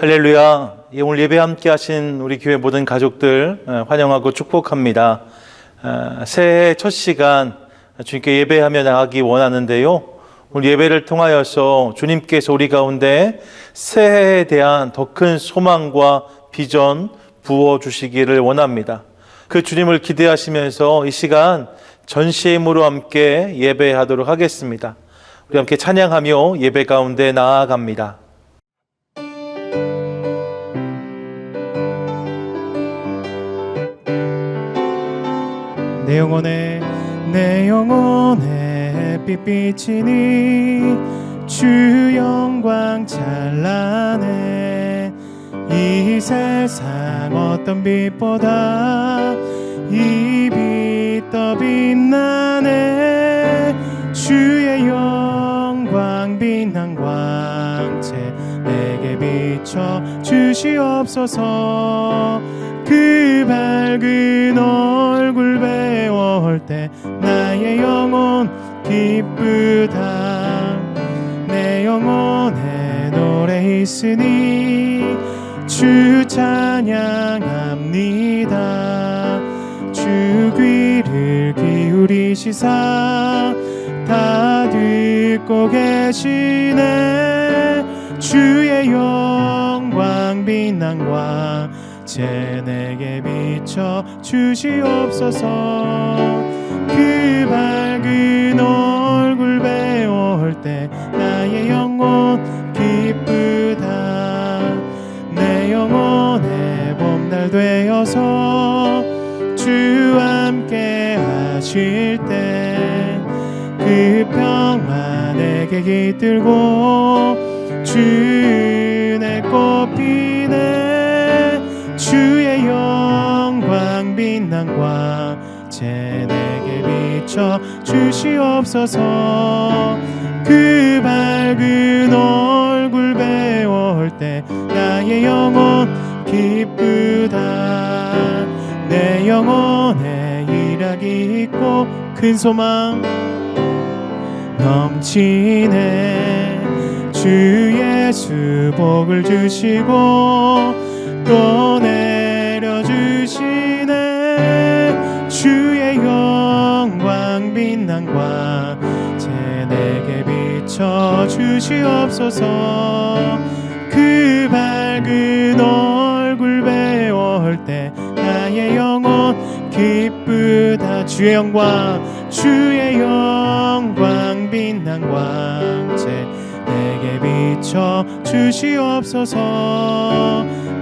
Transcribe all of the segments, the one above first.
할렐루야. 오늘 예배 함께 하신 우리 교회 모든 가족들 환영하고 축복합니다. 새해 첫 시간 주님께 예배하며 나가기 원하는데요, 오늘 예배를 통하여서 주님께서 우리 가운데 새해에 대한 더 큰 소망과 비전 부어주시기를 원합니다. 그 주님을 기대하시면서 이 시간 전시의 힘으로 함께 예배하도록 하겠습니다. 우리 함께 찬양하며 예배 가운데 나아갑니다. 내 영혼에 빛비치니 주 영광 찬란해. 이 세상 어떤 빛보다 이 빛 더 빛나네. 주의 영광 빛난 광채 내게 비춰 주시옵소서. 그 밝은 얼굴 배울 때 나의 영혼 기쁘다. 내 영혼에 노래 있으니 주 찬양합니다. 주 귀를 기울이시사 다 듣고 계시네. 주의 영광 빛난 광채 내게 비춰 주시옵소서. 그 밝은 얼굴 배울 때 나의 영혼 기쁘다. 내 영혼의 봄날 되어서 주와 함께 하실 때 그 평화 내게 깃들고 주의 꽃 피네. 주의 영광 빛난 광채 내게 비춰 주시옵소서. 그 밝은 얼굴 배울 때 나의 영혼 기쁘다. 내 영혼에 일하기 있고 큰 소망 넘치네. 주 예수 복을 주시고 또 내려주시네. 주의 영광 빛난 광채 내게 비춰 주시옵소서. 그 밝은 얼굴 배울 때 나의 영혼 기쁘다. 주의 영광 빛난 광채 내게 비춰 주시옵소서.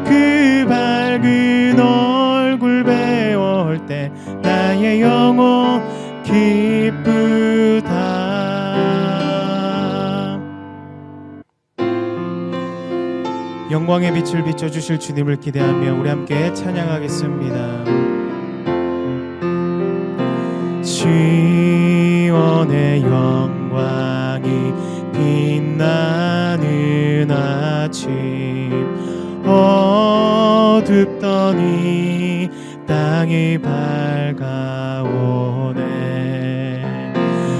그 밝은 얼굴 배울 때 나의 영혼 기쁘다. 영광의 빛을 비춰주실 주님을 기대하며 우리 함께 찬양하겠습니다. 시온의 영광이 빛나는 아침, 어둡더니 땅이 밝아오네.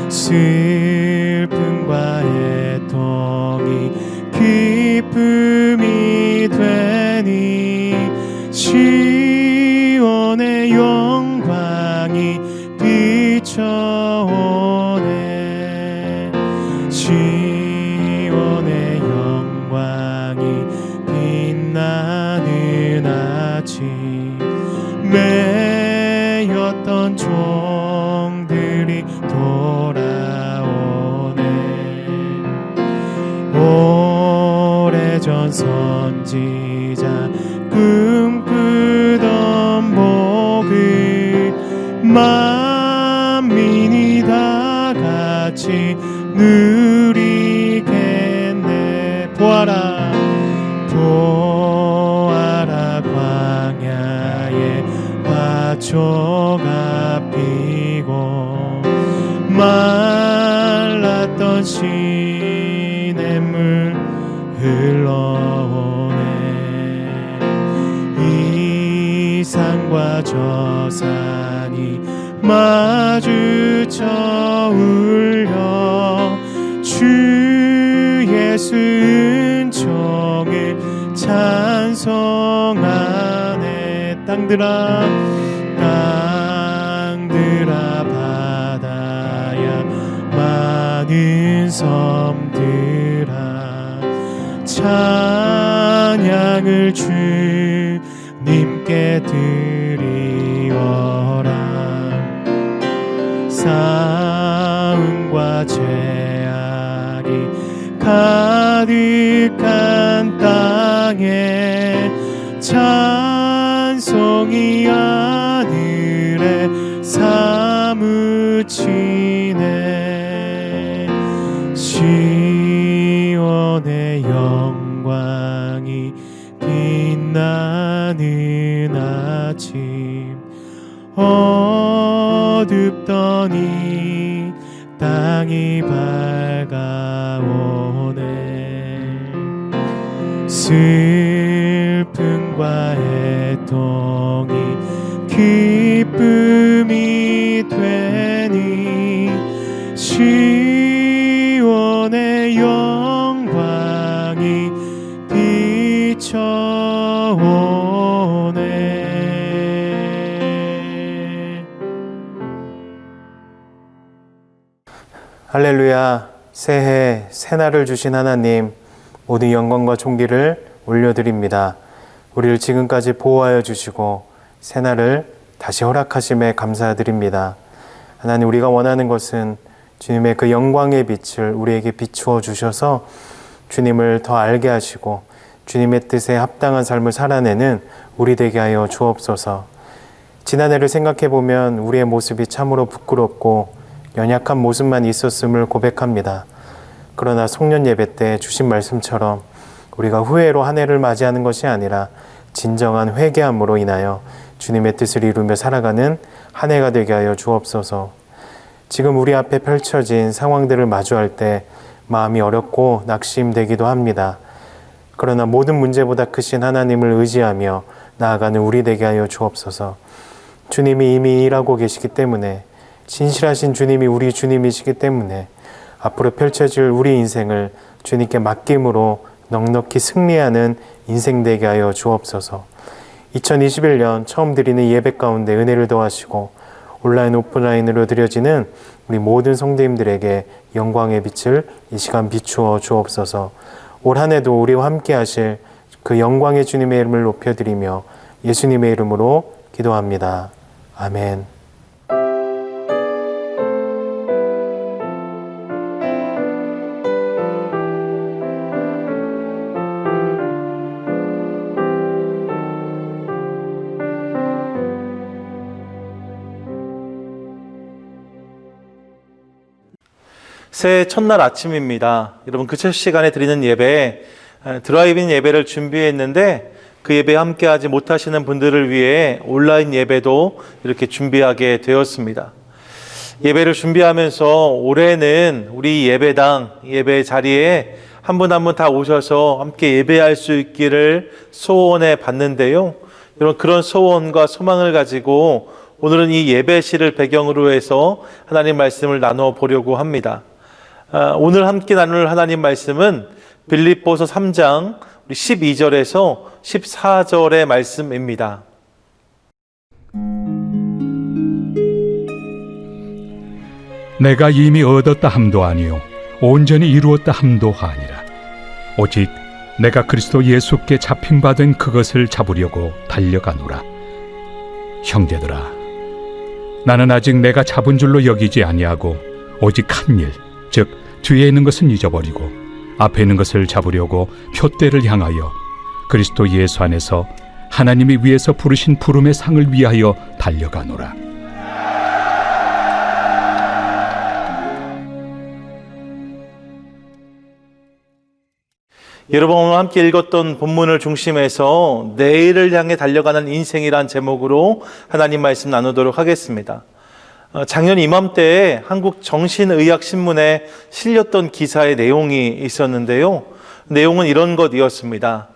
슬픔과 애통이 기쁨이 되니 시온의 영광이 비춰오네. 시온의 영광이 빛나는 아침, 매였던 종들이 돌아오네. 오래전 선지자 꿈꾸던 복을 만민이 다 같이 누리겠네. 보아라 광야에 화초가 피고 말랐던 시냇물 흘러오네. 이 산과 저 산이 마주쳐 울려 주 예수 은총을 찬송하네. 땅들아 바다야 많은 섬들아 찬양을 주님께 드리어라. 싸움과 죄악이 가득한 땅에 찬송이 하늘에 사무치네. 시온의 영광이 빛나는 아침 어둡더니 땅이 밝아오네. 슬픔과 애통이 기쁨이 되니 시온의 영광이 비춰오네. 할렐루야. 새해 새날을 주신 하나님, 모든 영광과 존귀를 올려드립니다. 우리를 지금까지 보호하여 주시고 새날을 다시 허락하심에 감사드립니다. 하나님, 우리가 원하는 것은 주님의 그 영광의 빛을 우리에게 비추어 주셔서 주님을 더 알게 하시고 주님의 뜻에 합당한 삶을 살아내는 우리 되게 하여 주옵소서. 지난해를 생각해 보면 우리의 모습이 참으로 부끄럽고 연약한 모습만 있었음을 고백합니다. 그러나 송년 예배 때 주신 말씀처럼 우리가 후회로 한 해를 맞이하는 것이 아니라 진정한 회개함으로 인하여 주님의 뜻을 이루며 살아가는 한 해가 되게 하여 주옵소서. 지금 우리 앞에 펼쳐진 상황들을 마주할 때 마음이 어렵고 낙심되기도 합니다. 그러나 모든 문제보다 크신 하나님을 의지하며 나아가는 우리 되게 하여 주옵소서. 주님이 이미 일하고 계시기 때문에, 진실하신 주님이 우리 주님이시기 때문에 앞으로 펼쳐질 우리 인생을 주님께 맡김으로 넉넉히 승리하는 인생 되게 하여 주옵소서. 2021년 처음 드리는 예배 가운데 은혜를 더하시고 온라인 오프라인으로 드려지는 우리 모든 성도님들에게 영광의 빛을 이 시간 비추어 주옵소서. 올 한 해도 우리와 함께 하실 그 영광의 주님의 이름을 높여드리며 예수님의 이름으로 기도합니다. 아멘. 새해 첫날 아침입니다. 여러분, 그 첫 시간에 드리는 예배, 드라이브인 예배를 준비했는데 그 예배에 함께하지 못하시는 분들을 위해 온라인 예배도 이렇게 준비하게 되었습니다. 예배를 준비하면서 올해는 우리 예배당, 예배 자리에 한 분 한 분 다 오셔서 함께 예배할 수 있기를 소원해 봤는데요. 여러분, 그런 소원과 소망을 가지고 오늘은 이 예배시를 배경으로 해서 하나님 말씀을 나눠 보려고 합니다. 오늘 함께 나눌 하나님 말씀은 빌립보서 3장 12절에서 14절의 말씀입니다. 내가 이미 얻었다 함도 아니요 온전히 이루었다 함도 아니라 오직 내가 그리스도 예수께 잡힌바된 그것을 잡으려고 달려가노라. 형제들아, 나는 아직 내가 잡은 줄로 여기지 아니하고 오직 한 일, 즉 뒤에 있는 것은 잊어버리고 앞에 있는 것을 잡으려고 표대를 향하여 그리스도 예수 안에서 하나님이 위에서 부르신 부름의 상을 위하여 달려가노라. 여러분, 오늘 함께 읽었던 본문을 중심해서 내일을 향해 달려가는 인생이란 제목으로 하나님 말씀 나누도록 하겠습니다. 작년 이맘때에 한국 정신의학신문에 실렸던 기사의 내용이 있었는데요. 내용은 이런 것이었습니다.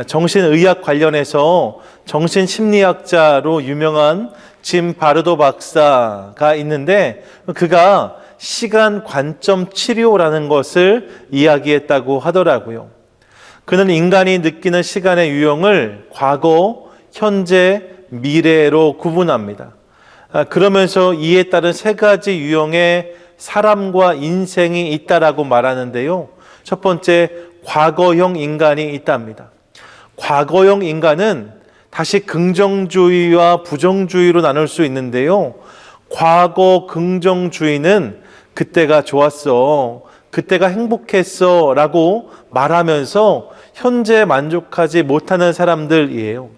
정신의학 관련해서 정신심리학자로 유명한 짐 바르도 박사가 있는데 그가 시간 관점 치료라는 것을 이야기했다고 하더라고요. 그는 인간이 느끼는 시간의 유형을 과거, 현재, 미래로 구분합니다. 그러면서 이에 따른 세 가지 유형의 사람과 인생이 있다라고 말하는데요. 첫 번째, 과거형 인간이 있답니다. 과거형 인간은 다시 긍정주의와 부정주의로 나눌 수 있는데요. 과거 긍정주의는 그때가 좋았어, 그때가 행복했어 라고 말하면서 현재 만족하지 못하는 사람들이에요.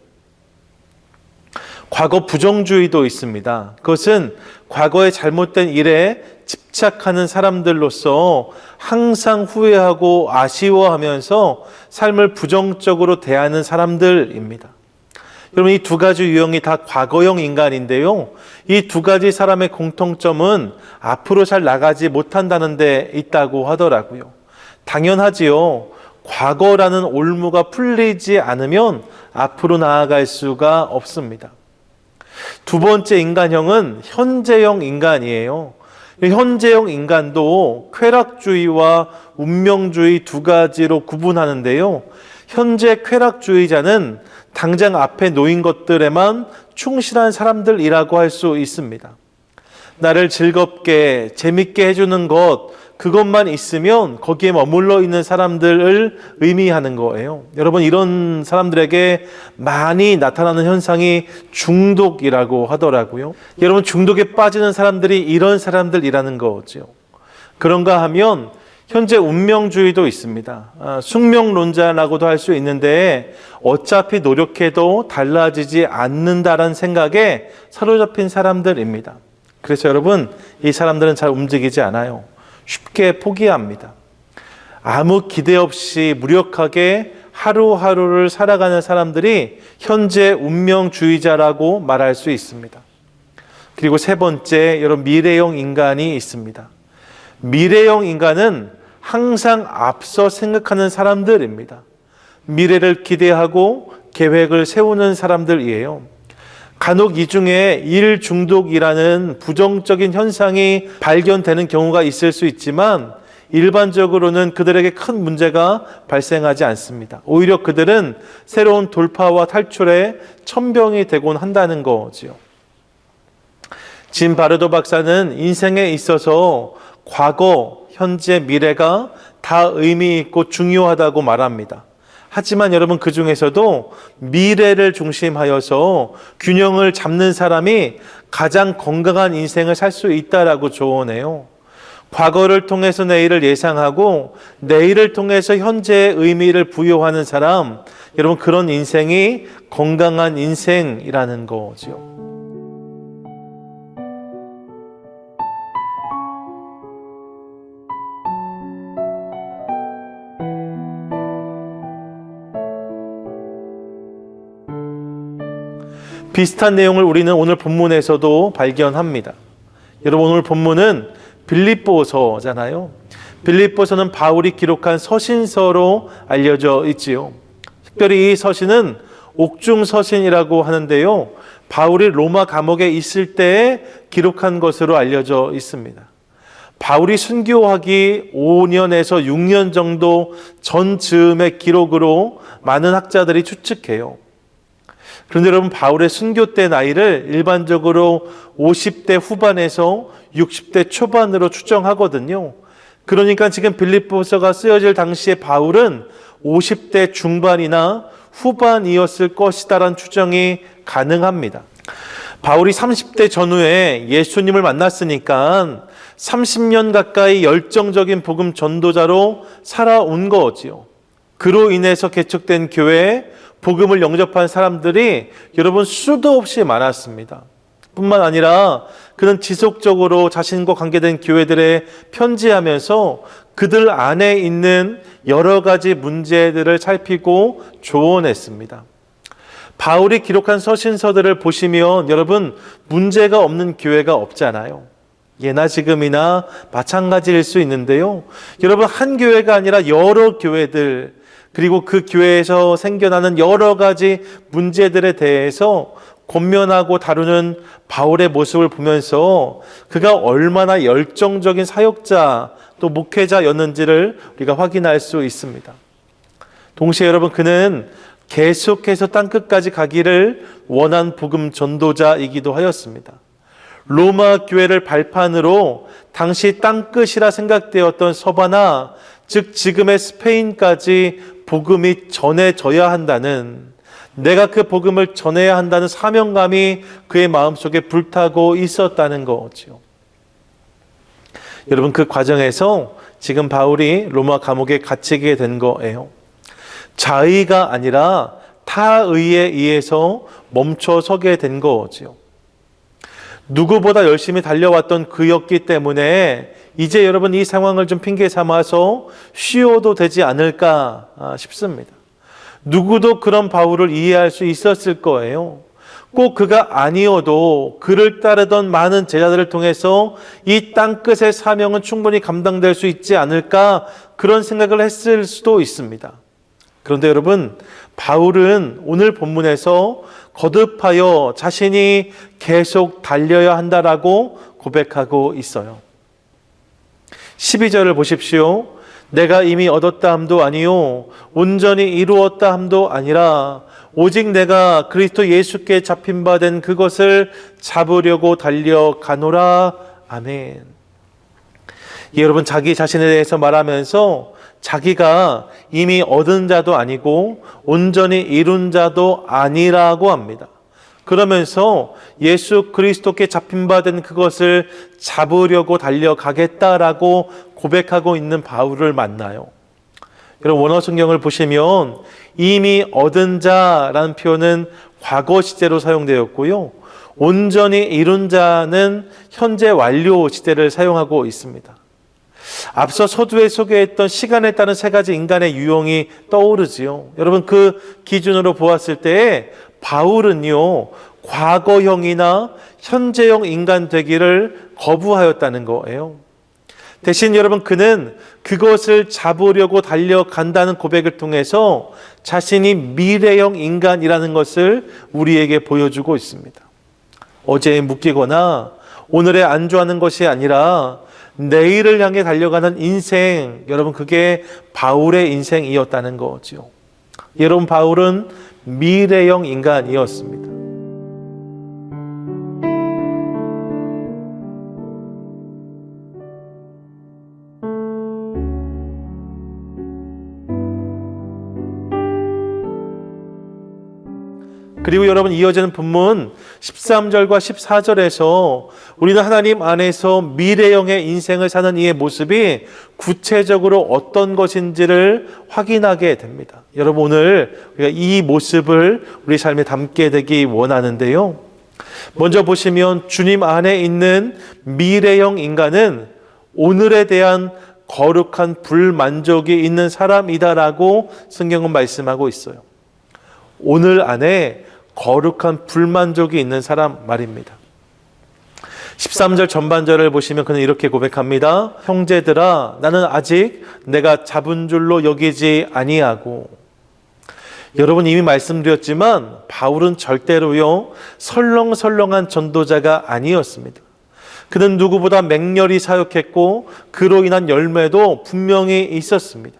과거 부정주의도 있습니다. 그것은 과거의 잘못된 일에 집착하는 사람들로서 항상 후회하고 아쉬워하면서 삶을 부정적으로 대하는 사람들입니다. 여러분, 이 두 가지 유형이 다 과거형 인간인데요. 이 두 가지 사람의 공통점은 앞으로 잘 나가지 못한다는 데 있다고 하더라고요. 당연하지요. 과거라는 올무가 풀리지 않으면 앞으로 나아갈 수가 없습니다. 두 번째 인간형은 현재형 인간이에요. 현재형 인간도 쾌락주의와 운명주의 두 가지로 구분하는데요. 현재 쾌락주의자는 당장 앞에 놓인 것들에만 충실한 사람들이라고 할 수 있습니다. 나를 즐겁게 재밌게 해주는 것, 그것만 있으면 거기에 머물러 있는 사람들을 의미하는 거예요. 여러분, 이런 사람들에게 많이 나타나는 현상이 중독이라고 하더라고요. 여러분, 중독에 빠지는 사람들이 이런 사람들이라는 거죠. 그런가 하면 현재 운명주의도 있습니다. 숙명론자라고도 할 수 있는데 어차피 노력해도 달라지지 않는다라는 생각에 사로잡힌 사람들입니다. 그래서 여러분, 이 사람들은 잘 움직이지 않아요. 쉽게 포기합니다. 아무 기대 없이 무력하게 하루하루를 살아가는 사람들이 현재 운명주의자라고 말할 수 있습니다. 그리고 세 번째, 여러분, 미래형 인간이 있습니다. 미래형 인간은 항상 앞서 생각하는 사람들입니다. 미래를 기대하고 계획을 세우는 사람들이에요. 간혹 이 중에 일 중독이라는 부정적인 현상이 발견되는 경우가 있을 수 있지만 일반적으로는 그들에게 큰 문제가 발생하지 않습니다. 오히려 그들은 새로운 돌파와 탈출에 천병이 되곤 한다는 거지요. 진 바르도 박사는 인생에 있어서 과거, 현재, 미래가 다 의미 있고 중요하다고 말합니다. 하지만 여러분, 그 중에서도 미래를 중심하여서 균형을 잡는 사람이 가장 건강한 인생을 살 수 있다라고 조언해요. 과거를 통해서 내일을 예상하고 내일을 통해서 현재의 의미를 부여하는 사람, 여러분, 그런 인생이 건강한 인생이라는 거죠. 비슷한 내용을 우리는 오늘 본문에서도 발견합니다. 여러분, 오늘 본문은 빌립보서잖아요. 빌립보서는 바울이 기록한 서신서로 알려져 있지요. 특별히 이 서신은 옥중서신이라고 하는데요. 바울이 로마 감옥에 있을 때에 기록한 것으로 알려져 있습니다. 바울이 순교하기 5년에서 6년 정도 전 즈음의 기록으로 많은 학자들이 추측해요. 그런데 여러분, 바울의 순교 때 나이를 일반적으로 50대 후반에서 60대 초반으로 추정하거든요. 그러니까 지금 빌립보서가 쓰여질 당시에 바울은 50대 중반이나 후반이었을 것이다라는 추정이 가능합니다. 바울이 30대 전후에 예수님을 만났으니까 30년 가까이 열정적인 복음 전도자로 살아온 거지요. 그로 인해서 개척된 교회에 복음을 영접한 사람들이 여러분 수도 없이 많았습니다. 뿐만 아니라 그는 지속적으로 자신과 관계된 교회들에 편지하면서 그들 안에 있는 여러 가지 문제들을 살피고 조언했습니다. 바울이 기록한 서신서들을 보시면 여러분, 문제가 없는 교회가 없잖아요. 예나 지금이나 마찬가지일 수 있는데요. 여러분, 한 교회가 아니라 여러 교회들, 그리고 그 교회에서 생겨나는 여러 가지 문제들에 대해서 권면하고 다루는 바울의 모습을 보면서 그가 얼마나 열정적인 사역자 또 목회자였는지를 우리가 확인할 수 있습니다. 동시에 여러분 그는 계속해서 땅끝까지 가기를 원한 복음 전도자이기도 하였습니다. 로마 교회를 발판으로 당시 땅끝이라 생각되었던 서바나, 즉 지금의 스페인까지 복음이 전해져야 한다는, 내가 그 복음을 전해야 한다는 사명감이 그의 마음속에 불타고 있었다는 거죠. 여러분 그 과정에서 지금 바울이 로마 감옥에 갇히게 된 거예요. 자의가 아니라 타의에 의해서 멈춰서게 된 거지요. 누구보다 열심히 달려왔던 그였기 때문에 이제 여러분 이 상황을 좀 핑계 삼아서 쉬어도 되지 않을까 싶습니다. 누구도 그런 바울을 이해할 수 있었을 거예요. 꼭 그가 아니어도 그를 따르던 많은 제자들을 통해서 이 땅끝의 사명은 충분히 감당될 수 있지 않을까, 그런 생각을 했을 수도 있습니다. 그런데 여러분, 바울은 오늘 본문에서 거듭하여 자신이 계속 달려야 한다라고 고백하고 있어요. 12절을 보십시오. 내가 이미 얻었다 함도 아니요 온전히 이루었다 함도 아니라 오직 내가 그리스도 예수께 잡힌 바 된 그것을 잡으려고 달려가노라. 아멘. 여러분, 자기 자신에 대해서 말하면서 자기가 이미 얻은 자도 아니고 온전히 이룬 자도 아니라고 합니다. 그러면서 예수 그리스도께 잡힌 바 된 그것을 잡으려고 달려가겠다라고 고백하고 있는 바울을 만나요. 여러분, 원어 성경을 보시면 이미 얻은 자라는 표현은 과거 시제로 사용되었고요. 온전히 이룬 자는 현재 완료 시제를 사용하고 있습니다. 앞서 서두에 소개했던 시간에 따른 세 가지 인간의 유형이 떠오르지요. 여러분, 그 기준으로 보았을 때 바울은요, 과거형이나 현재형 인간 되기를 거부하였다는 거예요. 대신 여러분, 그는 그것을 잡으려고 달려간다는 고백을 통해서 자신이 미래형 인간이라는 것을 우리에게 보여주고 있습니다. 어제에 묶이거나 오늘에 안주하는 것이 아니라 내일을 향해 달려가는 인생, 여러분, 그게 바울의 인생이었다는 거죠. 여러분, 바울은 미래형 인간이었습니다. 그리고 여러분, 이어지는 본문 13절과 14절에서 우리는 하나님 안에서 미래형의 인생을 사는 이의 모습이 구체적으로 어떤 것인지를 확인하게 됩니다. 여러분, 오늘 우리가 이 모습을 우리 삶에 담게 되기 원하는데요. 먼저 보시면 주님 안에 있는 미래형 인간은 오늘에 대한 거룩한 불만족이 있는 사람이다라고 성경은 말씀하고 있어요. 오늘 안에 거룩한 불만족이 있는 사람 말입니다. 13절 전반절을 보시면 그는 이렇게 고백합니다. 형제들아, 나는 아직 내가 잡은 줄로 여기지 아니하고. 여러분, 이미 말씀드렸지만 바울은 절대로요 설렁설렁한 전도자가 아니었습니다. 그는 누구보다 맹렬히 사역했고 그로 인한 열매도 분명히 있었습니다.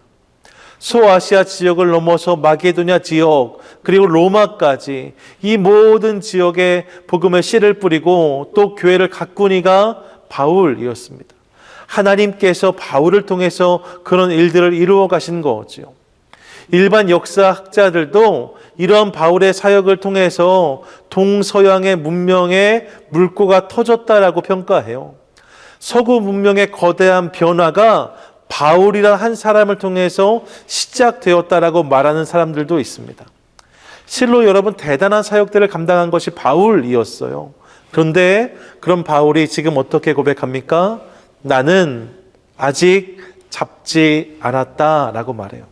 소아시아 지역을 넘어서 마게도냐 지역, 그리고 로마까지 이 모든 지역에 복음의 씨를 뿌리고 또 교회를 가꾼 이가 바울이었습니다. 하나님께서 바울을 통해서 그런 일들을 이루어 가신 거죠. 일반 역사학자들도 이러한 바울의 사역을 통해서 동서양의 문명의 물꼬가 터졌다라고 평가해요. 서구 문명의 거대한 변화가 바울이란 한 사람을 통해서 시작되었다라고 말하는 사람들도 있습니다. 실로 여러분, 대단한 사역들을 감당한 것이 바울이었어요. 그런데 그런 바울이 지금 어떻게 고백합니까? 나는 아직 잡지 않았다라고 말해요.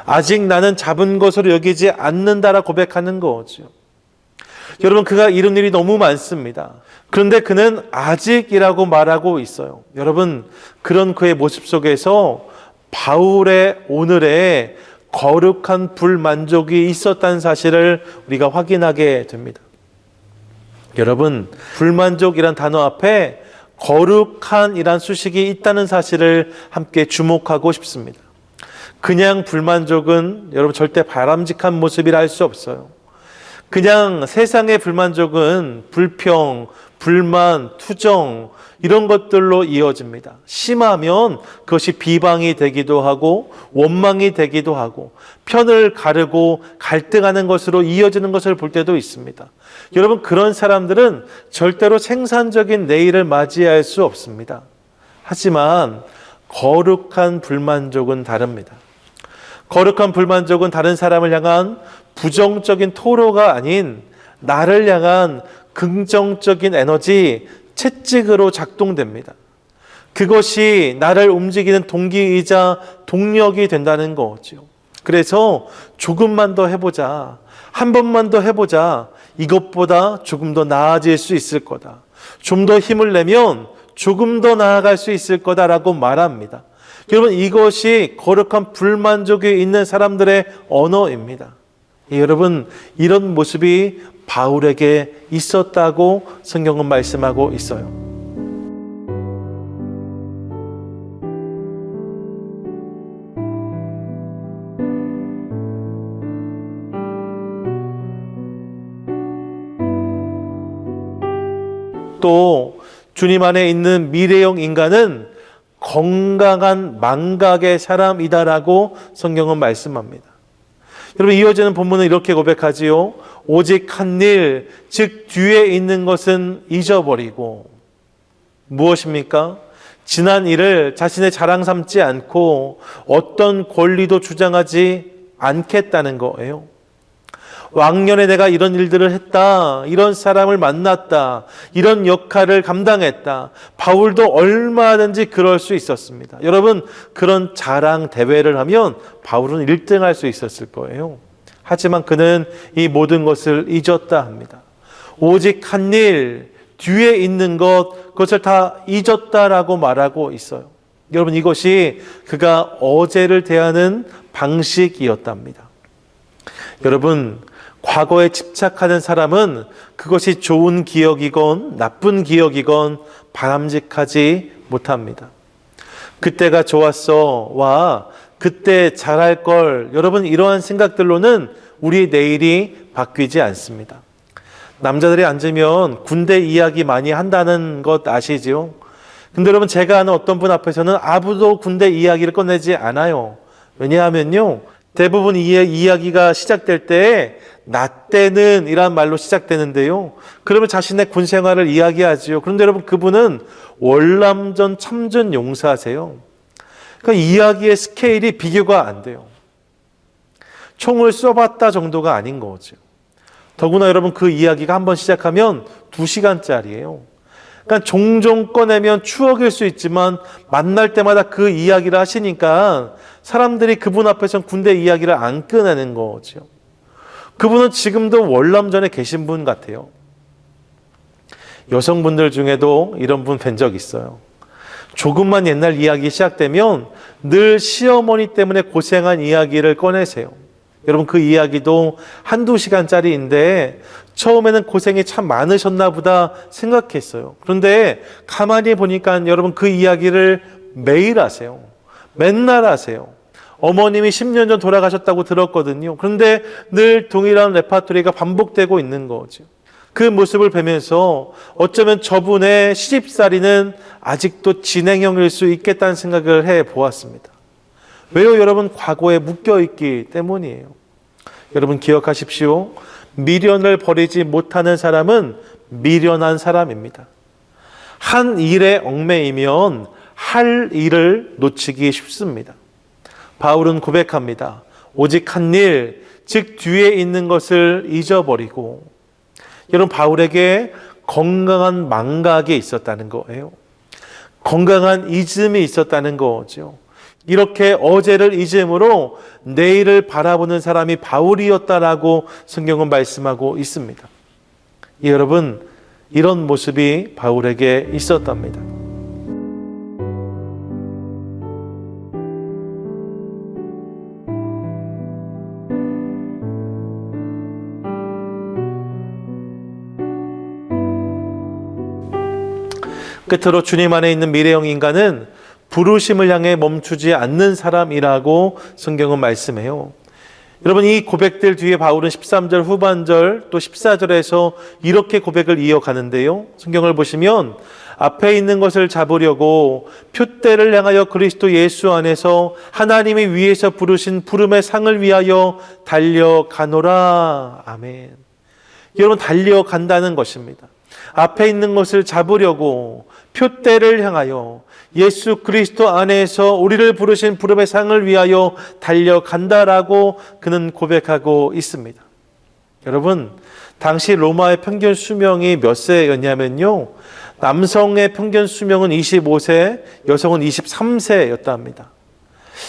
아직 나는 잡은 것으로 여기지 않는다라 고백하는 거죠. 여러분, 그가 이룬 일이 너무 많습니다. 그런데 그는 아직이라고 말하고 있어요. 여러분, 그런 그의 모습 속에서 바울의 오늘의 거룩한 불만족이 있었다는 사실을 우리가 확인하게 됩니다. 여러분, 불만족이란 단어 앞에 거룩한이란 수식이 있다는 사실을 함께 주목하고 싶습니다. 그냥 불만족은 여러분 절대 바람직한 모습이라 할 수 없어요. 그냥 세상의 불만족은 불평, 불만, 투정 이런 것들로 이어집니다. 심하면 그것이 비방이 되기도 하고 원망이 되기도 하고 편을 가르고 갈등하는 것으로 이어지는 것을 볼 때도 있습니다. 여러분, 그런 사람들은 절대로 생산적인 내일을 맞이할 수 없습니다. 하지만 거룩한 불만족은 다릅니다. 거룩한 불만족은 다른 사람을 향한 부정적인 토로가 아닌 나를 향한 긍정적인 에너지, 채찍으로 작동됩니다. 그것이 나를 움직이는 동기이자 동력이 된다는 거죠. 그래서 조금만 더 해보자, 한 번만 더 해보자, 이것보다 조금 더 나아질 수 있을 거다, 좀 더 힘을 내면 조금 더 나아갈 수 있을 거다라고 말합니다. 여러분, 이것이 거룩한 불만족이 있는 사람들의 언어입니다. 여러분, 이런 모습이 바울에게 있었다고 성경은 말씀하고 있어요. 또 주님 안에 있는 미래형 인간은 건강한 망각의 사람이다라고 성경은 말씀합니다. 여러분, 이어지는 본문은 이렇게 고백하지요. 오직 한 일, 즉 뒤에 있는 것은 잊어버리고. 무엇입니까? 지난 일을 자신의 자랑 삼지 않고 어떤 권리도 주장하지 않겠다는 거예요. 왕년에 내가 이런 일들을 했다, 이런 사람을 만났다, 이런 역할을 감당했다. 바울도 얼마든지 그럴 수 있었습니다. 여러분, 그런 자랑 대회를 하면 바울은 1등할 수 있었을 거예요. 하지만 그는 이 모든 것을 잊었다 합니다. 오직 한 일, 뒤에 있는 것, 그것을 다 잊었다라고 말하고 있어요. 여러분, 이것이 그가 어제를 대하는 방식이었답니다. 여러분, 과거에 집착하는 사람은 그것이 좋은 기억이건 나쁜 기억이건 바람직하지 못합니다. 그때가 좋았어, 와 그때 잘할 걸, 여러분, 이러한 생각들로는 우리 내일이 바뀌지 않습니다. 남자들이 앉으면 군대 이야기 많이 한다는 것 아시죠? 근데 여러분, 제가 아는 어떤 분 앞에서는 아무도 군대 이야기를 꺼내지 않아요. 왜냐하면요, 대부분 이 이야기가 시작될 때 나 때는 이란 말로 시작되는데요. 그러면 자신의 군 생활을 이야기하지요. 그런데 여러분, 그분은 월남전 참전 용사세요. 그러니까 이야기의 스케일이 비교가 안 돼요. 총을 쏘봤다 정도가 아닌 거죠. 더구나 여러분, 그 이야기가 한번 시작하면 2시간짜리예요. 그러니까 종종 꺼내면 추억일 수 있지만 만날 때마다 그 이야기를 하시니까 사람들이 그분 앞에서는 군대 이야기를 안 꺼내는 거죠. 그분은 지금도 월남전에 계신 분 같아요. 여성분들 중에도 이런 분 뵌 적 있어요. 조금만 옛날 이야기 시작되면 늘 시어머니 때문에 고생한 이야기를 꺼내세요. 여러분, 그 이야기도 1-2시간짜리인데 처음에는 고생이 참 많으셨나 보다 생각했어요. 그런데 가만히 보니까 여러분, 그 이야기를 매일 하세요. 맨날 하세요. 어머님이 10년 전 돌아가셨다고 들었거든요. 그런데 늘 동일한 레파토리가 반복되고 있는 거죠. 그 모습을 보면서 어쩌면 저분의 시집살이는 아직도 진행형일 수 있겠다는 생각을 해보았습니다. 왜요? 여러분, 과거에 묶여있기 때문이에요. 여러분, 기억하십시오. 미련을 버리지 못하는 사람은 미련한 사람입니다. 한 일에 얽매이면 할 일을 놓치기 쉽습니다. 바울은 고백합니다. 오직 한 일, 즉 뒤에 있는 것을 잊어버리고. 여러분, 바울에게 건강한 망각이 있었다는 거예요. 건강한 잊음이 있었다는 거죠. 이렇게 어제를 잊음으로 내일을 바라보는 사람이 바울이었다라고 성경은 말씀하고 있습니다. 여러분, 이런 모습이 바울에게 있었답니다. 끝으로 주님 안에 있는 미래형 인간은 부르심을 향해 멈추지 않는 사람이라고 성경은 말씀해요. 여러분, 이 고백들 뒤에 바울은 13절 후반절 또 14절에서 이렇게 고백을 이어가는데요. 성경을 보시면 앞에 있는 것을 잡으려고 표대를 향하여 그리스도 예수 안에서 하나님이 위에서 부르신 부름의 상을 위하여 달려가노라. 아멘. 여러분, 달려간다는 것입니다. 앞에 있는 것을 잡으려고 표대를 향하여 예수 그리스도 안에서 우리를 부르신 부름의 상을 위하여 달려간다라고 그는 고백하고 있습니다. 여러분, 당시 로마의 평균 수명이 몇 세였냐면요, 남성의 평균 수명은 25세, 여성은 23세였다 합니다.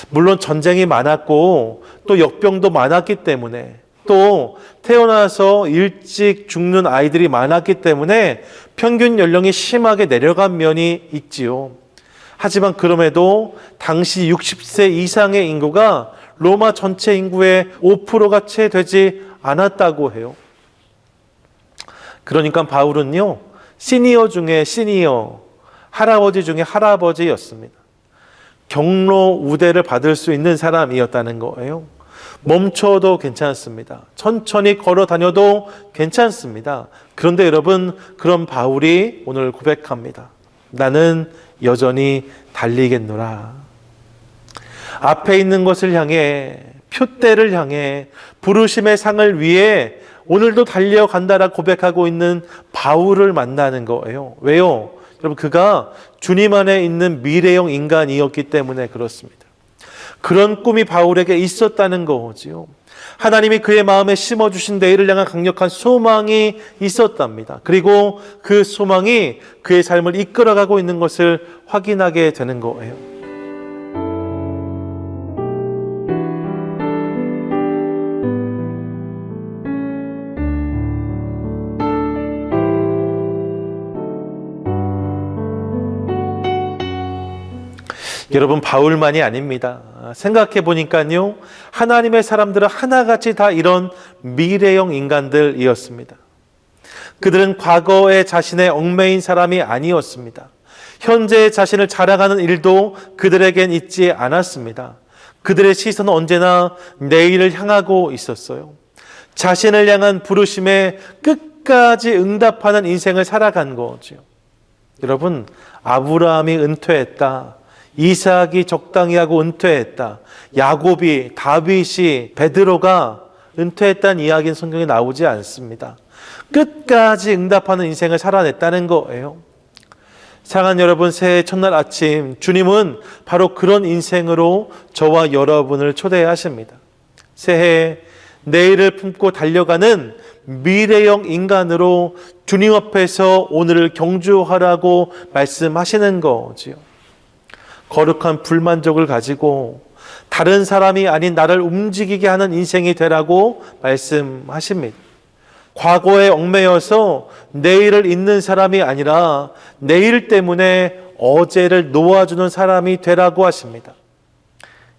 물론 전쟁이 많았고 또 역병도 많았기 때문에, 또 태어나서 일찍 죽는 아이들이 많았기 때문에 평균 연령이 심하게 내려간 면이 있지요. 하지만 그럼에도 당시 60세 이상의 인구가 로마 전체 인구의 5%가 채 되지 않았다고 해요. 그러니까 바울은요, 시니어 중에 시니어, 할아버지 중에 할아버지였습니다. 경로 우대를 받을 수 있는 사람이었다는 거예요. 멈춰도 괜찮습니다. 천천히 걸어 다녀도 괜찮습니다. 그런데 여러분, 그런 바울이 오늘 고백합니다. 나는 여전히 달리겠노라. 앞에 있는 것을 향해, 표대를 향해, 부르심의 상을 위해 오늘도 달려간다라 고백하고 있는 바울을 만나는 거예요. 왜요? 여러분, 그가 주님 안에 있는 미래형 인간이었기 때문에 그렇습니다. 그런 꿈이 바울에게 있었다는 거지요. 하나님이 그의 마음에 심어주신 내일을 향한 강력한 소망이 있었답니다. 그리고 그 소망이 그의 삶을 이끌어가고 있는 것을 확인하게 되는 거예요. 여러분, 바울만이 아닙니다. 생각해 보니까요, 하나님의 사람들은 하나같이 다 이런 미래형 인간들이었습니다. 그들은 과거의 자신의 얽매인 사람이 아니었습니다. 현재의 자신을 자랑하는 일도 그들에겐 있지 않았습니다. 그들의 시선은 언제나 내일을 향하고 있었어요. 자신을 향한 부르심에 끝까지 응답하는 인생을 살아간 거죠. 여러분, 아브라함이 은퇴했다, 이삭이 적당히 하고 은퇴했다, 야곱이, 다윗이, 베드로가 은퇴했다는 이야기는 성경에 나오지 않습니다. 끝까지 응답하는 인생을 살아냈다는 거예요. 사랑하는 여러분, 새해 첫날 아침, 주님은 바로 그런 인생으로 저와 여러분을 초대하십니다. 새해 내일을 품고 달려가는 미래형 인간으로 주님 앞에서 오늘을 경주하라고 말씀하시는 거지요. 거룩한 불만족을 가지고 다른 사람이 아닌 나를 움직이게 하는 인생이 되라고 말씀하십니다. 과거에 얽매여서 내일을 잇는 사람이 아니라 내일 때문에 어제를 놓아주는 사람이 되라고 하십니다.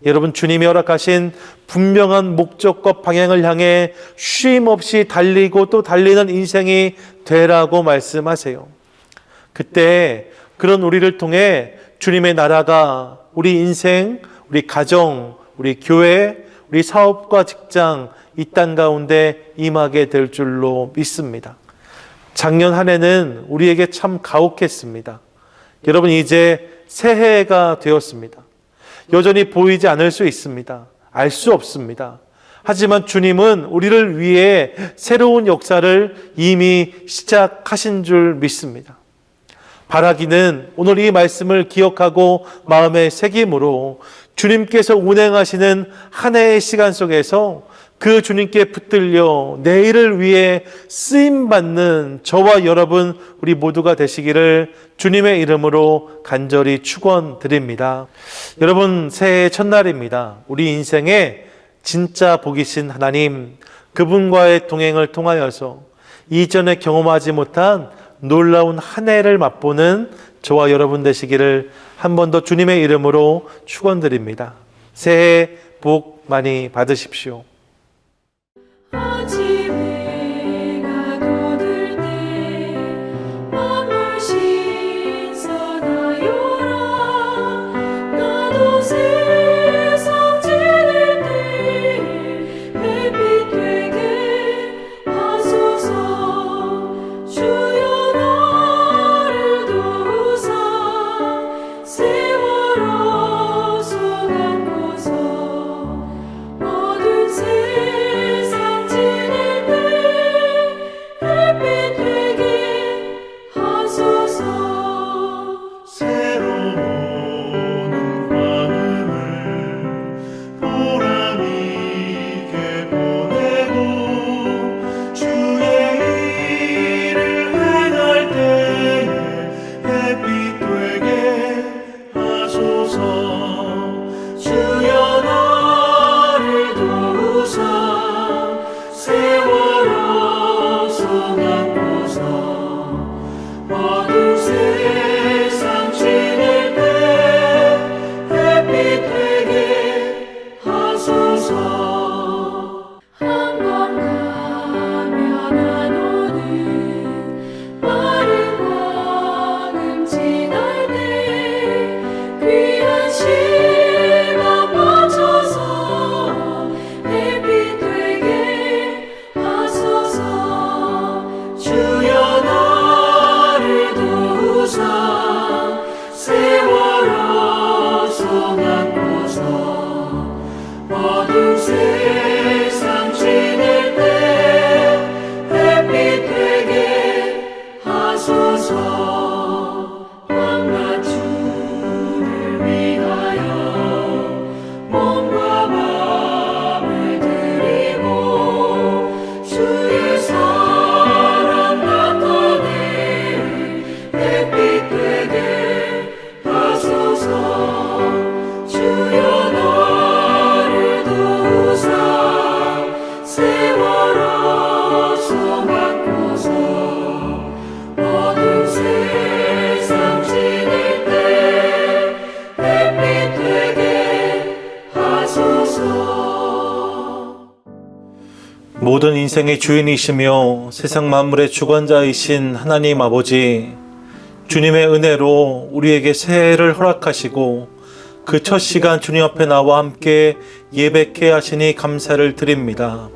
여러분, 주님이 허락하신 분명한 목적과 방향을 향해 쉼 없이 달리고 또 달리는 인생이 되라고 말씀하세요. 그때 그런 우리를 통해 주님의 나라가 우리 인생, 우리 가정, 우리 교회, 우리 사업과 직장, 이 땅 가운데 임하게 될 줄로 믿습니다. 작년 한 해는 우리에게 참 가혹했습니다. 여러분, 이제 새해가 되었습니다. 여전히 보이지 않을 수 있습니다. 알 수 없습니다. 하지만 주님은 우리를 위해 새로운 역사를 이미 시작하신 줄 믿습니다. 바라기는 오늘 이 말씀을 기억하고 마음에 새김으로 주님께서 운행하시는 한 해의 시간 속에서 그 주님께 붙들려 내일을 위해 쓰임받는 저와 여러분, 우리 모두가 되시기를 주님의 이름으로 간절히 축원드립니다. 여러분, 새해 첫날입니다. 우리 인생에 진짜 복이신 하나님, 그분과의 동행을 통하여서 이전에 경험하지 못한 놀라운 한 해를 맛보는 저와 여러분 되시기를 한 번 더 주님의 이름으로 축원드립니다. 새해 복 많이 받으십시오. 모든 인생의 주인이시며 세상 만물의 주관자이신 하나님 아버지, 주님의 은혜로 우리에게 새해를 허락하시고 그 첫 시간 주님 앞에 나와 함께 예배케 하시니 감사를 드립니다.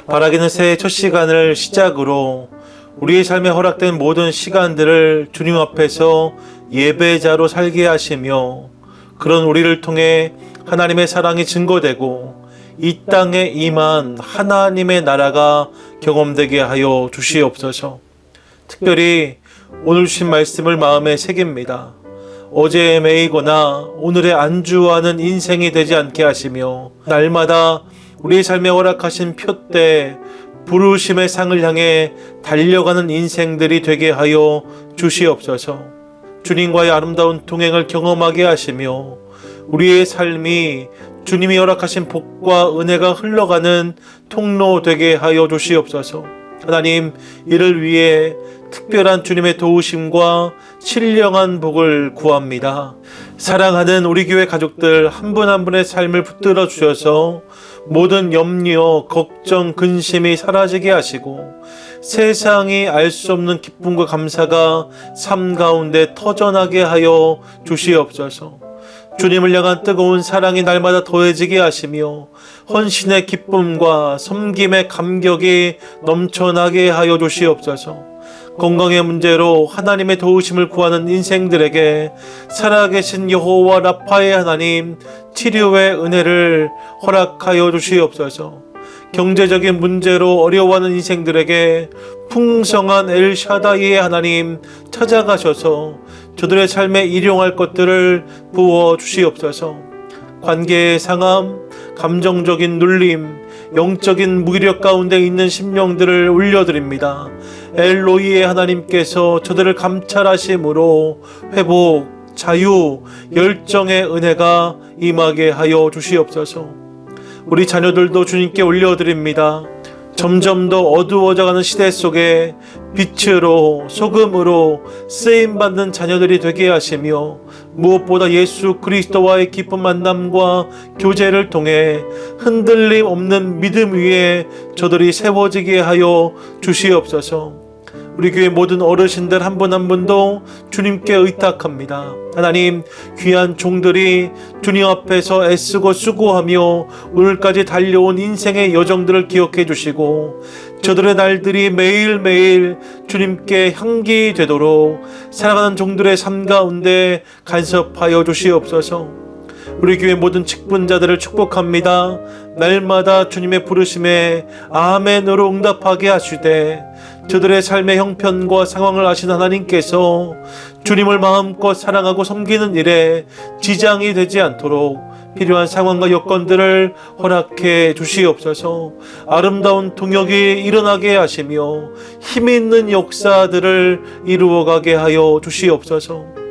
바라기는 새해 첫 시간을 시작으로 우리의 삶에 허락된 모든 시간들을 주님 앞에서 예배자로 살게 하시며 그런 우리를 통해 하나님의 사랑이 증거되고 이 땅에 임한 하나님의 나라가 경험되게 하여 주시옵소서. 특별히 오늘 주신 말씀을 마음에 새깁니다. 어제에 매이거나 오늘의 안주하는 인생이 되지 않게 하시며 날마다 우리의 삶에 허락하신 표대 부르심의 상을 향해 달려가는 인생들이 되게 하여 주시옵소서. 주님과의 아름다운 동행을 경험하게 하시며 우리의 삶이 주님이 허락하신 복과 은혜가 흘러가는 통로 되게 하여 주시옵소서. 하나님, 이를 위해 특별한 주님의 도우심과 신령한 복을 구합니다. 사랑하는 우리 교회 가족들 한 분 한 분의 삶을 붙들어 주셔서 모든 염려, 걱정, 근심이 사라지게 하시고 세상이 알 수 없는 기쁨과 감사가 삶 가운데 터져나게 하여 주시옵소서. 주님을 향한 뜨거운 사랑이 날마다 더해지게 하시며 헌신의 기쁨과 섬김의 감격이 넘쳐나게 하여 주시옵소서. 건강의 문제로 하나님의 도우심을 구하는 인생들에게 살아계신 여호와 라파의 하나님 치료의 은혜를 허락하여 주시옵소서. 경제적인 문제로 어려워하는 인생들에게 풍성한 엘샤다이의 하나님 찾아가셔서 저들의 삶에 일용할 것들을 부어 주시옵소서. 관계의 상함, 감정적인 눌림, 영적인 무기력 가운데 있는 심령들을 올려드립니다. 엘로이의 하나님께서 저들을 감찰하심으로 회복, 자유, 열정의 은혜가 임하게 하여 주시옵소서. 우리 자녀들도 주님께 올려드립니다. 점점 더 어두워져가는 시대 속에 빛으로 소금으로 쓰임받는 자녀들이 되게 하시며 무엇보다 예수 그리스도와의 깊은 만남과 교제를 통해 흔들림 없는 믿음 위에 저들이 세워지게 하여 주시옵소서. 우리 교회 모든 어르신들 한 분 한 분도 주님께 의탁합니다. 하나님, 귀한 종들이 주님 앞에서 애쓰고 수고하며 오늘까지 달려온 인생의 여정들을 기억해 주시고 저들의 날들이 매일매일 주님께 향기 되도록 살아가는 종들의 삶 가운데 간섭하여 주시옵소서. 우리 교회 모든 직분자들을 축복합니다. 날마다 주님의 부르심에 아멘으로 응답하게 하시되 저들의 삶의 형편과 상황을 아신 하나님께서 주님을 마음껏 사랑하고 섬기는 일에 지장이 되지 않도록 필요한 상황과 여건들을 허락해 주시옵소서. 아름다운 동역이 일어나게 하시며 힘있는 역사들을 이루어가게 하여 주시옵소서.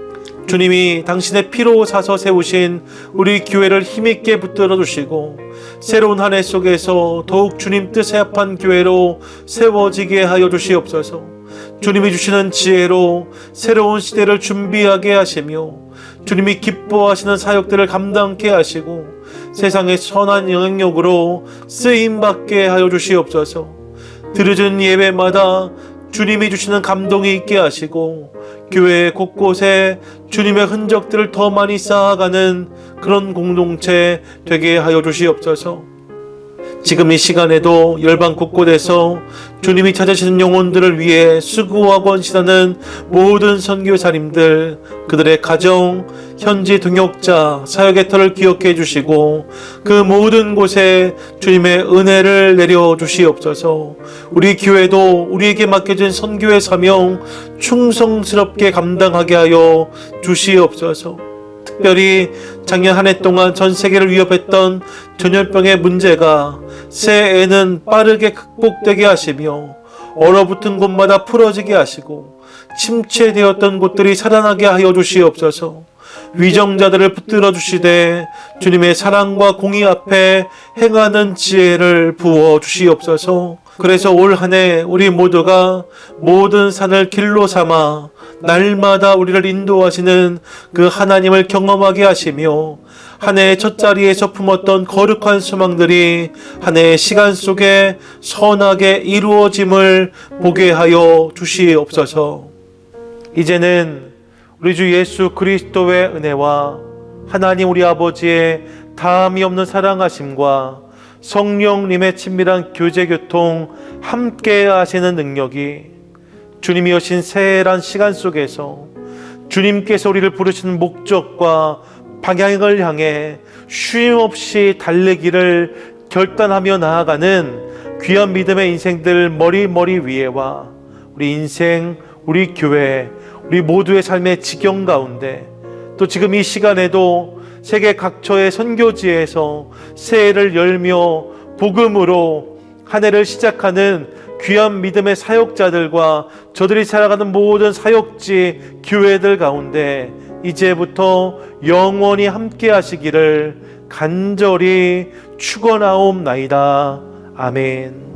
주님이 당신의 피로 사서 세우신 우리 교회를 힘있게 붙들어 주시고 새로운 한 해 속에서 더욱 주님 뜻에 합한 교회로 세워지게 하여 주시옵소서. 주님이 주시는 지혜로 새로운 시대를 준비하게 하시며 주님이 기뻐하시는 사역들을 감당케 하시고 세상의 선한 영향력으로 쓰임받게 하여 주시옵소서. 드려진 예배마다 주님이 주시는 감동이 있게 하시고 교회 곳곳에 주님의 흔적들을 더 많이 쌓아가는 그런 공동체 되게 하여 주시옵소서. 지금 이 시간에도 열방 곳곳에서 주님이 찾으시는 영혼들을 위해 수고하고 헌신하는 모든 선교사님들, 그들의 가정, 현지 동역자, 사역의 터를 기억해 주시고 그 모든 곳에 주님의 은혜를 내려 주시옵소서. 우리 교회도 우리에게 맡겨진 선교의 사명 충성스럽게 감당하게 하여 주시옵소서. 특별히 작년 한 해 동안 전 세계를 위협했던 전염병의 문제가 새해에는 빠르게 극복되게 하시며 얼어붙은 곳마다 풀어지게 하시고 침체되었던 곳들이 살아나게 하여 주시옵소서. 위정자들을 붙들어 주시되 주님의 사랑과 공의 앞에 행하는 지혜를 부어 주시옵소서. 그래서 올 한 해 우리 모두가 모든 산을 길로 삼아 날마다 우리를 인도하시는 그 하나님을 경험하게 하시며 한 해의 첫 자리에서 품었던 거룩한 소망들이 한 해의 시간 속에 선하게 이루어짐을 보게 하여 주시옵소서. 이제는 우리 주 예수 그리스도의 은혜와 하나님 우리 아버지의 다함이 없는 사랑하심과 성령님의 친밀한 교제 교통 함께 하시는 능력이 주님이 여신 새해란 시간 속에서 주님께서 우리를 부르시는 목적과 방향을 향해 쉼없이 달리기를 결단하며 나아가는 귀한 믿음의 인생들 머리 위에와 우리 인생, 우리 교회, 우리 모두의 삶의 지경 가운데 또 지금 이 시간에도 세계 각처의 선교지에서 새해를 열며 복음으로 한 해를 시작하는 귀한 믿음의 사역자들과 저들이 살아가는 모든 사역지 교회들 가운데 이제부터 영원히 함께 하시기를 간절히 축원하옵나이다. 아멘.